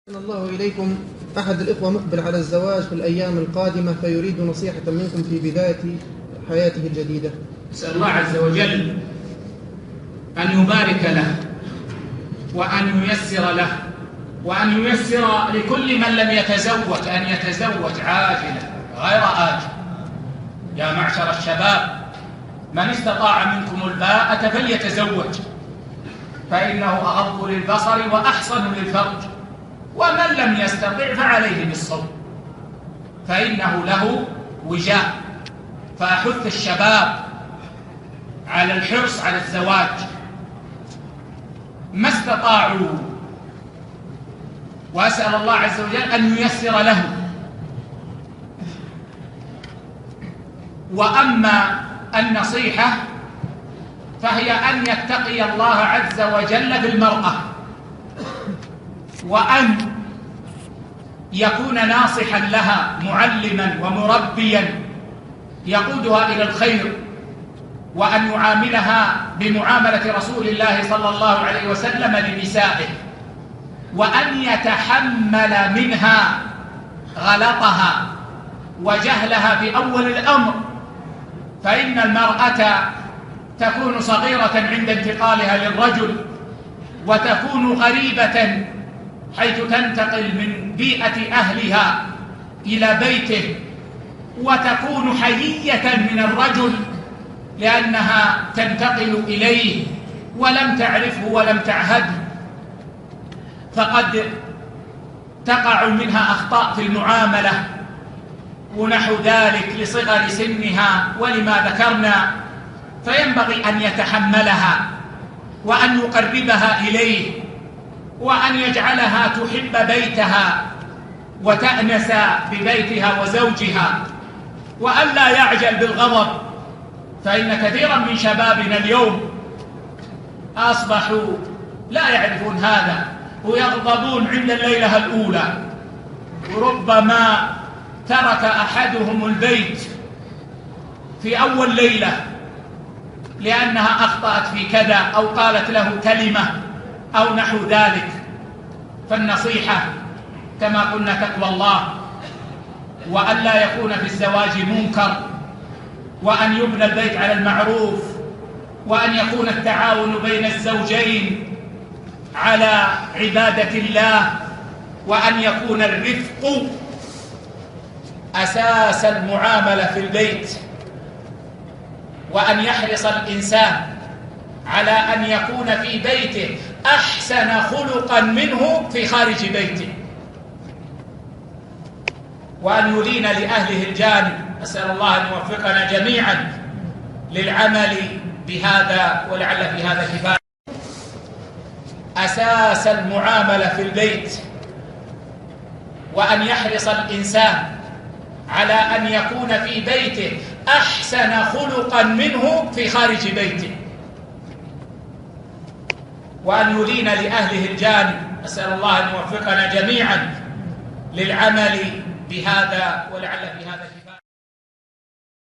أحسن الله إليكم. أحد الإخوة مقبل على الزواج في الأيام القادمة فيريد نصيحة منكم في بداية حياته الجديدة. أسأل الله عز وجل أن يبارك له وأن ييسر له وأن ييسر لكل من لم يتزوج أن يتزوج عاجلا غير آجل. يا معشر الشباب، من استطاع منكم الباءة فليتزوج، فإنه أغض للبصر وأحصن للفرج، ومن لم يستطع فعليه بالصوم فإنه له وجاء. فأحث الشباب على الحرص على الزواج ما استطاعوا، وأسأل الله عز وجل أن ييسر لهم. وأما النصيحة فهي أن يتقي الله عز وجل بالمرأة، وأن يكون ناصحا لها معلما ومربيا يقودها إلى الخير، وأن يعاملها بمعاملة رسول الله صلى الله عليه وسلم لنسائه، وأن يتحمل منها غلطها وجهلها في أول الأمر، فإن المرأة تكون صغيرة عند انتقالها للرجل، وتكون غريبة حيث تنتقل من بيئة أهلها إلى بيته، وتكون حيية من الرجل لأنها تنتقل إليه ولم تعرفه ولم تعهده، فقد تقع منها أخطاء في المعاملة ونحو ذلك لصغر سنها ولما ذكرنا، فينبغي أن يتحملها وأن يقربها إليه وأن يجعلها تحب بيتها وتأنس ببيتها وزوجها، وأن لا يعجل بالغضب، فإن كثيرا من شبابنا اليوم أصبحوا لا يعرفون هذا ويغضبون عند الليلة الأولى، وربما ترك أحدهم البيت في أول ليلة لأنها أخطأت في كذا أو قالت له كلمة أو نحو ذلك. فالنصيحة كما قلنا تقوى الله، وأن لا يكون في الزواج منكر، وأن يبنى البيت على المعروف، وأن يكون التعاون بين الزوجين على عبادة الله، وأن يكون الرفق أساس المعاملة في البيت، وأن يحرص الإنسان على أن يكون في بيته أحسن خلقا منه في خارج بيته، وأن يلين لأهله الجانب. أسأل الله أن يوفقنا جميعا للعمل بهذا، ولعل في هذا كفاية. أساس المعاملة في البيت، وأن يحرص الإنسان على أن يكون في بيته أحسن خلقا منه في خارج بيته، وأن يلين لأهله الجانب. أسأل الله أن يوفقنا جميعا للعمل بهذا، ولعل في هذا